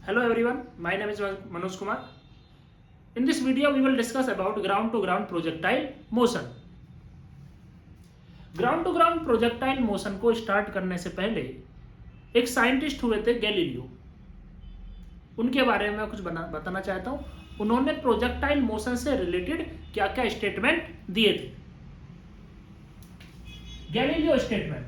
Hello everyone, my name is Manoj Kumar. In this video, we will discuss about ground to ground projectile motion. Ground to ground projectile motion को start करने से पहले एक scientist हुए थे Galileo. उनके बारे में मैं कुछ बताना चाहता हूं। उन्होंने प्रोजेक्टाइल मोशन से रिलेटेड क्या क्या स्टेटमेंट दिए थे। Galileo statement,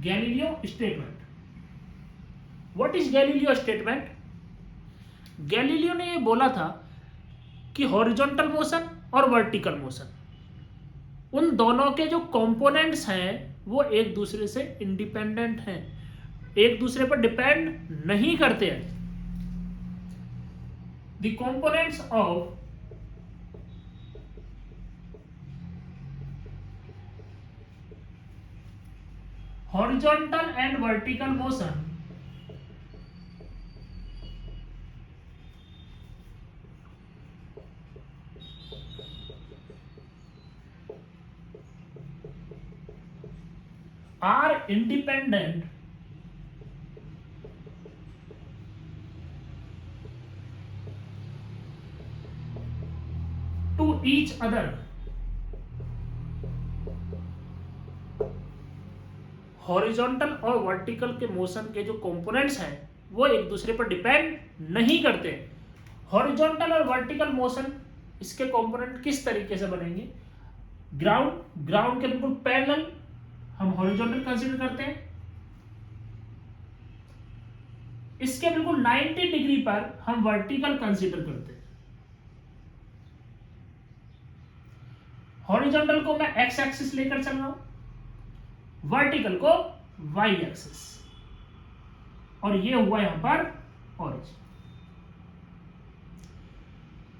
Galileo statement. What is Galileo statement? Galileo ने ये बोला था कि हॉरिजॉन्टल मोशन और वर्टिकल मोशन, उन दोनों के जो कंपोनेंट्स हैं वो एक दूसरे से इंडिपेंडेंट हैं, एक दूसरे पर डिपेंड नहीं करते हैं। The components of horizontal and vertical motion are independent to each other. Horizontal और वर्टिकल के मोशन के जो कंपोनेंट्स हैं वो एक दूसरे पर डिपेंड नहीं करते। हॉरिजॉन्टल और वर्टिकल मोशन, इसके कंपोनेंट किस तरीके से बनेंगे? ग्राउंड के बिल्कुल पैरेलल हम हॉरिजॉन्टल कंसीडर करते हैं, इसके बिल्कुल 90 डिग्री पर हम वर्टिकल कंसीडर करते हैं। हॉरिजॉन्टल को मैं एक्स एक्सिस लेकर चल रहा हूं, वर्टिकल को वाई एक्सिस, और ये हुआ यहां पर ओरिजिन।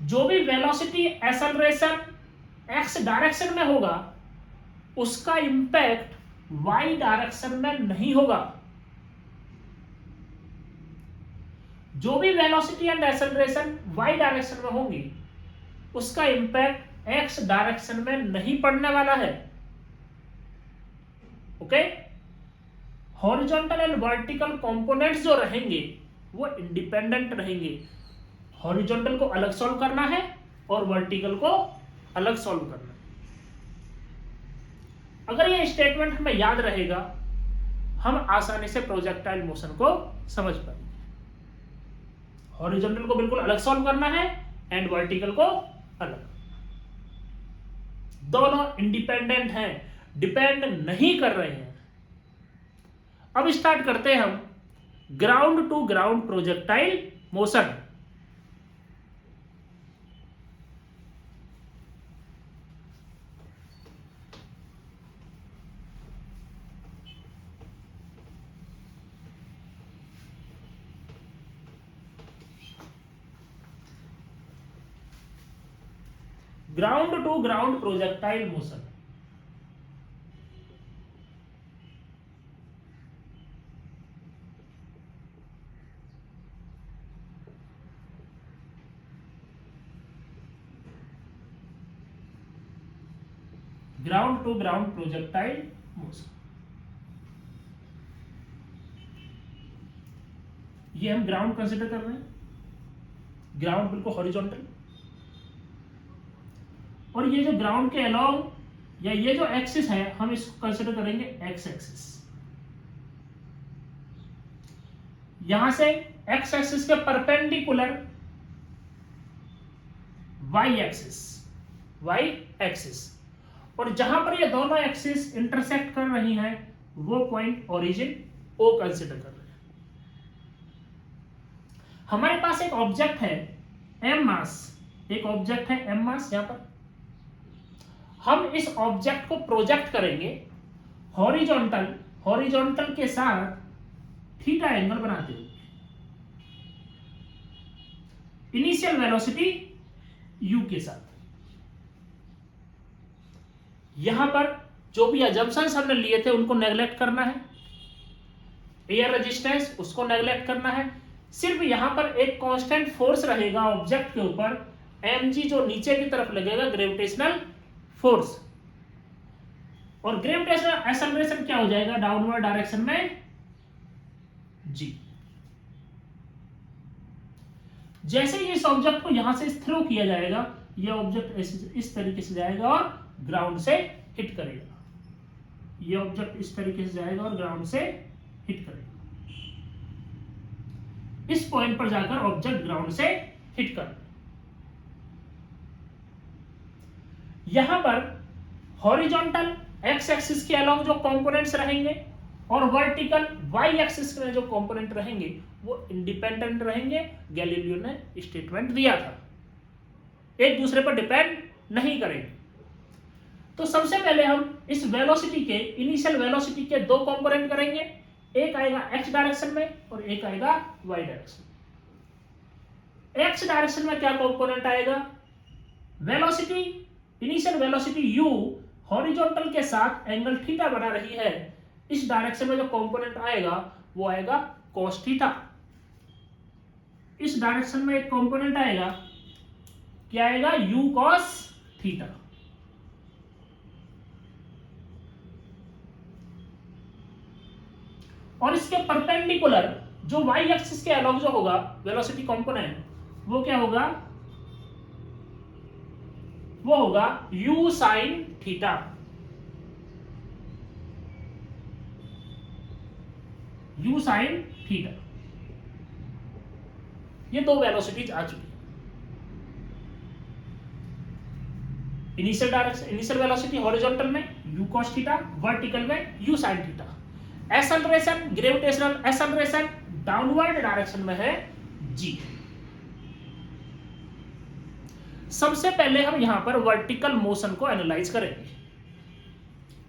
जो भी वेलोसिटी एक्सेलरेशन एक्स डायरेक्शन में होगा उसका इंपैक्ट वाई डायरेक्शन में नहीं होगा। जो भी velocity and acceleration Y direction में होंगी उसका इंपैक्ट एक्स डायरेक्शन में नहीं पड़ने वाला है। Okay, horizontal and vertical components जो रहेंगे वो इंडिपेंडेंट रहेंगे। हॉरिजॉन्टल को अलग सॉल्व करना है और वर्टिकल को अलग सॉल्व करना है। अगर ये स्टेटमेंट हमें याद रहेगा हम आसानी से प्रोजेक्टाइल मोशन को समझ पाएंगे। हॉरिजॉन्टल को बिल्कुल अलग सॉल्व करना है एंड वर्टिकल को अलग। दोनों इंडिपेंडेंट हैं, डिपेंड नहीं कर रहे हैं। अब स्टार्ट करते हैं हम ground to ground projectile motion. Ground to ground projectile motion, ground to ground projectile motion. ये हम ग्राउंड कंसीडर कर रहे हैं, ग्राउंड बिल्कुल हॉरिजॉन्टल, और ये जो ग्राउंड के अलोंग या ये जो एक्सिस है हम इसको कंसीडर करेंगे एक्स एक्सिस। यहां से एक्स एक्सिस के परपेंडिकुलर वाई एक्सिस, और जहां पर ये दोनों एक्सिस इंटरसेक्ट कर रही हैं वो पॉइंट ओरिजिन ओ कंसीडर कर रहे हैं। हमारे पास एक ऑब्जेक्ट है एम मास, एक ऑब्जेक्ट है एम मास। यहां पर हम इस ऑब्जेक्ट को प्रोजेक्ट करेंगे हॉरिजॉन्टल के साथ थीटा एंगल बनाते हुए। इनिशियल वेलोसिटी u के साथ। यहां पर जो भी अजम्पशंस हमने लिए थे उनको नेगलेक्ट करना है, एयर रेजिस्टेंस उसको नेगलेक्ट करना है। सिर्फ यहां पर एक कांस्टेंट फोर्स रहेगा ऑब्जेक्ट के ऊपर, mg, जो नीचे की तरफ लगेगा, ग्रेविटेशनल फोर्स। और ग्रेविटेशनल एक्सेलरेशन क्या हो जाएगा डाउनवर्ड डायरेक्शन में g। जैसे ही इस ऑब्जेक्ट को यहां से थ्रो किया जाएगा, ये ऑब्जेक्ट इस तरीके से जाएगा और ग्राउंड से हिट करेगा। ये ऑब्जेक्ट इस तरीके से जाएगा और ग्राउंड से हिट करेगा। इस पॉइंट पर जाकर ऑब्जेक्ट ग्राउंड से हिट करेगा। यहां पर हॉरिजॉन्टल एक्स एक्सिस के अलोंग जो कंपोनेंट्स रहेंगे और वर्टिकल वाई एक्सिस में जो कंपोनेंट रहेंगे वो इंडिपेंडेंट रहेंगे। गैलीलियो ने स्टेटमेंट दिया था, एक दूसरे पर डिपेंड नहीं करेंगे। तो सबसे पहले हम इस वेलोसिटी के इनिशियल वेलोसिटी के दो कंपोनेंट करेंगे, एक आएगा एक्स डायरेक्शन में और एक आएगा वाई डायरेक्शन में। एक्स डायरेक्शन में क्या कंपोनेंट आएगा, velocity initial velocity u horizontal के साथ एंगल थीटा बना रही है, इस डायरेक्शन में जो कंपोनेंट आएगा वो आएगा cos थीटा। इस डायरेक्शन में एक कंपोनेंट आएगा, क्या आएगा u cos थीटा। और इसके परपेंडिकुलर जो y एक्सिस के अलोंग जो होगा वेलोसिटी कंपोनेंट वो क्या होगा, वो होगा u sin theta. u sin theta. ये दो वेलोसिटीज आ चुकी है। इनिशियल वेलोसिटी हॉरिजॉन्टल में u cos थीटा, वर्टिकल में u sin theta. Acceleration gravitational acceleration downward direction में है g। सबसे पहले हम यहां पर वर्टिकल मोशन को एनालाइज करेंगे।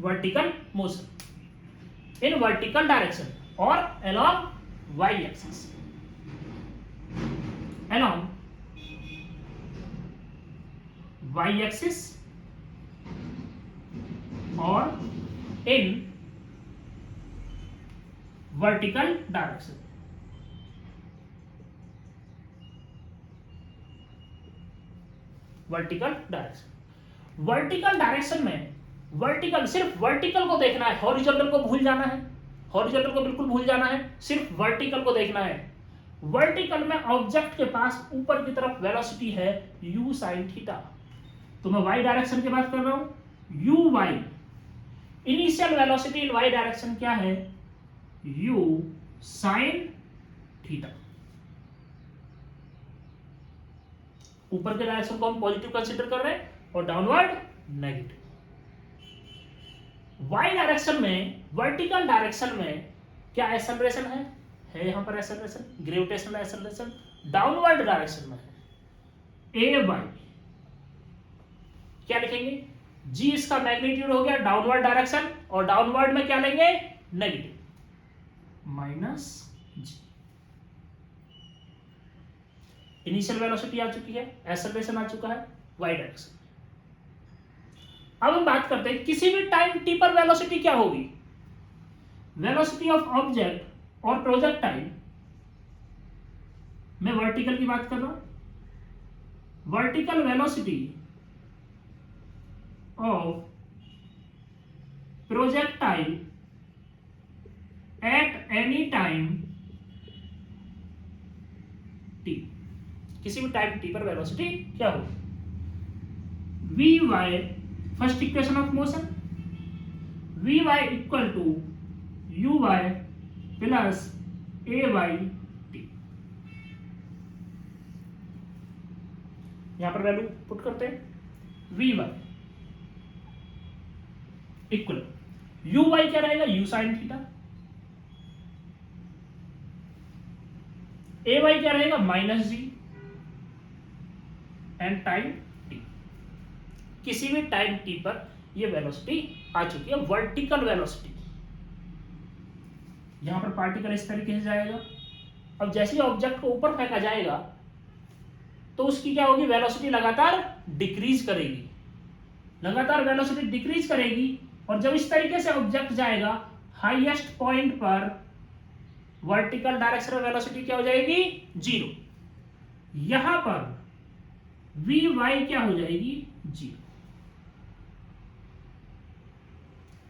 Vertical motion in vertical direction और along y axis, along y axis और in vertical direction. Vertical direction, vertical direction में वर्टिकल सिर्फ वर्टिकल को देखना है, हॉरिजॉन्टल को भूल जाना है, हॉरिजॉन्टल को बिल्कुल भूल जाना है, सिर्फ वर्टिकल को देखना है। वर्टिकल में ऑब्जेक्ट के पास ऊपर की तरफ वेलोसिटी है u sin थीटा। तो मैं y डायरेक्शन की बात कर रहा हूं, u y इनिशियल वेलोसिटी इन y डायरेक्शन क्या है, u sin थीटा। ऊपर के डायरेक्शन को हम पॉजिटिव कंसीडर कर रहे हैं और डाउनवर्ड नेगेटिव। y डायरेक्शन में वर्टिकल डायरेक्शन में क्या एक्सेलरेशन है यहां पर acceleration, gravitational acceleration downward direction में है ए वाई। क्या लिखेंगे, g इसका मैग्नीट्यूड हो गया डाउनवर्ड डायरेक्शन और डाउनवर्ड में क्या लेंगे negative minus g। Initial velocity आ चुकी है, एक्सेलरेशन आ चुका है y डायरेक्शन। अब हम बात करते हैं किसी भी टाइम t पर वेलोसिटी क्या होगी, वेलोसिटी ऑफ ऑब्जेक्ट और प्रोजेक्टाइल। मैं वर्टिकल की बात कर रहा हूं, vertical velocity of projectile at any time t, किसी भी टाइम t पर वेलोसिटी क्या होगी, v y first equation of motion, v y equal to u y plus a y t. यहां पर वैल्यू पुट करते हैं, v y equal u y क्या रहेगा u sine theta, a y क्या रहेगा minus ji and time T. किसी भी टाइम टी पर ये वेलोसिटी आ चुकी है, वर्टिकल वेलोसिटी। यहां पर पार्टिकल इस तरीके से जाएगा, अब जैसे ही ऑब्जेक्ट को ऊपर फेंका जाएगा तो उसकी क्या होगी, वेलोसिटी लगातार डिक्रीज करेगी, लगातार वेलोसिटी डिक्रीज करेगी। और जब इस तरीके से ऑब्जेक्ट जाएगा हाईएस्ट पॉइंट पर वर्टिकल डायरेक्शन में वेलोसिटी क्या हो जाएगी, जीरो। यहां पर वी वाई क्या हो जाएगी, जीरो।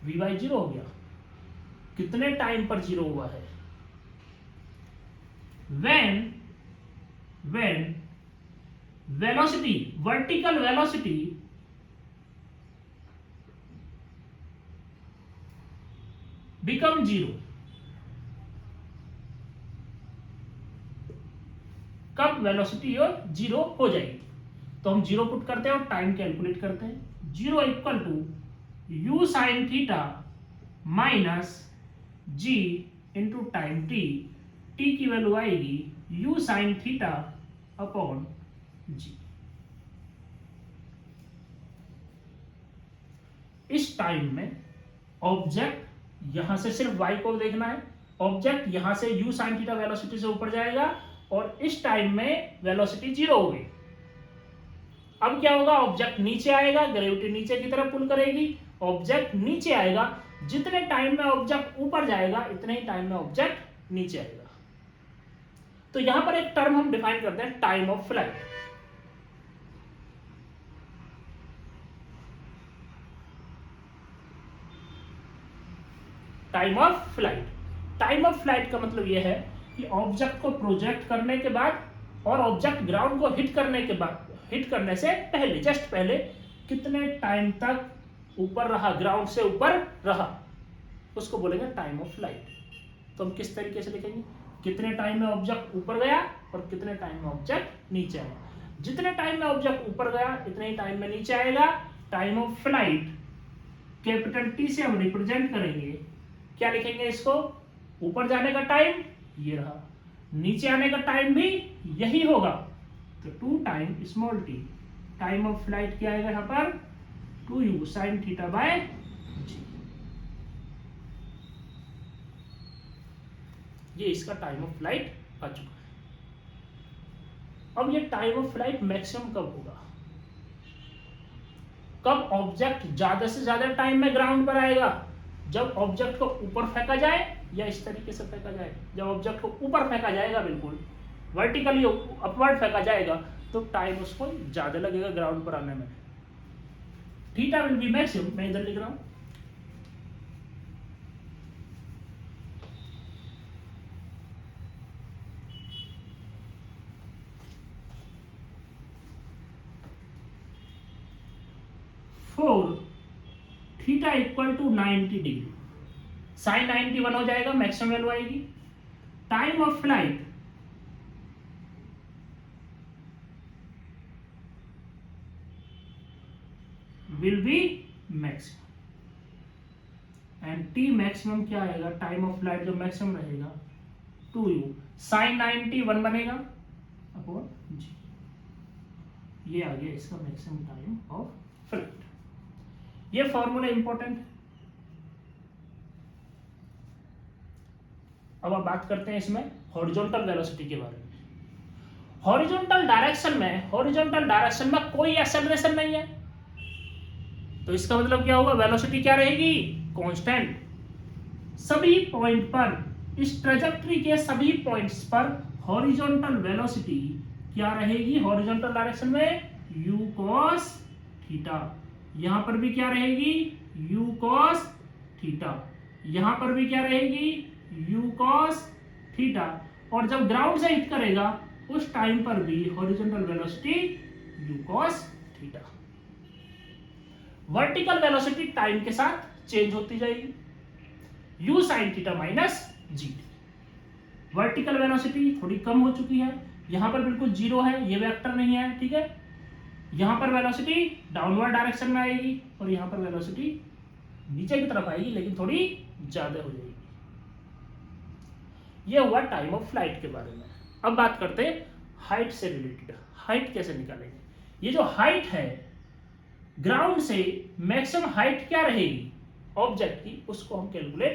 वी बाई जीरो हो गया। कितने टाइम पर जीरो हुआ है? when velocity, vertical velocity become zero. कब वेलोसिटी और जीरो हो जाएगी? तो हम जीरो पुट करते हैं और टाइम कैलकुलेट करते हैं। Zero equal to u sine theta minus g into time t. T की वैल्यू आएगी u sine theta upon g. इस टाइम में ऑब्जेक्ट यहां से सिर्फ y को देखना है, ऑब्जेक्ट यहां से u sin थीटा वेलोसिटी से ऊपर जाएगा और इस टाइम में वेलोसिटी जीरो हो गई। अब क्या होगा? ऑब्जेक्ट नीचे आएगा, ग्रेविटी नीचे की तरफ पुल करेगी, ऑब्जेक्ट नीचे आएगा। जितने टाइम में ऑब्जेक्ट ऊपर जाएगा इतने ही टाइम में ऑब्जेक्ट नीचे आएगा। तो यहां पर एक टर्म हम डिफाइन करते हैं, time of flight. Time of flight, time of flight का मतलब यह है कि ऑब्जेक्ट को प्रोजेक्ट करने के बाद और ऑब्जेक्ट ग्राउंड को हिट करने के बाद, हिट करने से पहले, जस्ट पहले कितने टाइम तक ऊपर रहा, ग्राउंड से ऊपर रहा, उसको बोलेंगे टाइम ऑफ फ्लाइट। तो हम किस तरीके से लिखेंगे? कितने टाइम में ऑब्जेक्ट ऊपर गया और कितने टाइम में ऑब्जेक्ट नीचे आया। जितने टाइम में ऑब्जेक्ट ऊपर गया इतने ही टाइम में नीचे आएगा। Time of flight capital T से हम रिप्रेजेंट करेंगे, क्या लिखेंगे इसको? ऊपर जाने का टाइम ये रहा, नीचे आने का टाइम भी यही होगा, तो 2 time small T. Time of flight क्या आएगा यहां पर? 2u साइन थीटा बाय जी। ये इसका टाइम ऑफ फ्लाइट आ चुका है। अब ये टाइम ऑफ फ्लाइट मैक्सिमम कब होगा? कब ऑब्जेक्ट ज्यादा से ज्यादा टाइम में ग्राउंड पर आएगा? जब ऑब्जेक्ट को ऊपर फेंका जाए या इस तरीके से फेंका जाए। जब ऑब्जेक्ट को ऊपर फेंका जाएगा, बिल्कुल वर्टिकली अपवर्ड फेंका जाएगा, तो टाइम उसको ज्यादा लगेगा ग्राउंड पर आने में। थीटा विल बी मैक्सिमम, मैं इधर लिख रहा हूं। For theta equal to 90 degree, sine 91 हो जाएगा, मैक्सिमम वैल्यू आएगी। Time of flight will be maximum and t maximum क्या आएगा? टाइम ऑफ फ्लाइट जो मैक्सिमम रहेगा 2u साइन 91 बनेगा अपॉन जी। ये आ गया इसका मैक्सिमम टाइम ऑफ फ्लाइट। ये फॉर्मूला इंपॉर्टेंट है। अब आप बात करते हैं इसमें हॉरिजॉन्टल वेलोसिटी के बारे में। हॉरिजॉन्टल डायरेक्शन में कोई एक्सेलरेशन नहीं है, तो इसका मतलब क्या होगा? वेलोसिटी क्या रहेगी? कांस्टेंट। सभी पॉइंट पर, इस ट्रेजेक्टरी के सभी पॉइंट्स पर हॉरिजॉन्टल वेलोसिटी क्या रहेगी? हॉरिजॉन्टल डायरेक्शन में u cos थीटा। यहां पर भी क्या रहेगी? u cos theta. यहां पर भी क्या रहेगी? u cos theta. और जब ग्राउंड से हिट करेगा उस टाइम पर भी horizontal velocity u cos theta. Vertical velocity time के साथ चेंज होती जाएगी, u sin थीटा माइनस जी। वर्टिकल वेलोसिटी थोड़ी कम हो चुकी है, यहां पर बिल्कुल जीरो है, ये वेक्टर नहीं है, ठीक है। यहां पर वेलोसिटी डाउनवर्ड डायरेक्शन में आएगी और यहां पर वेलोसिटी नीचे की तरफ आएगी, लेकिन थोड़ी ज्यादा हो जाएगी। ये हुआ टाइम ऑफ फ्लाइट के बारे में। अब बात करते हैं हाइट से रिलेटेड। हाइट कैसे निकालेंगे? ये जो हाइट है ग्राउंड से मैक्सिमम हाइट क्या रहेगी ऑब्जेक्ट की, उसको हम कैलकुलेट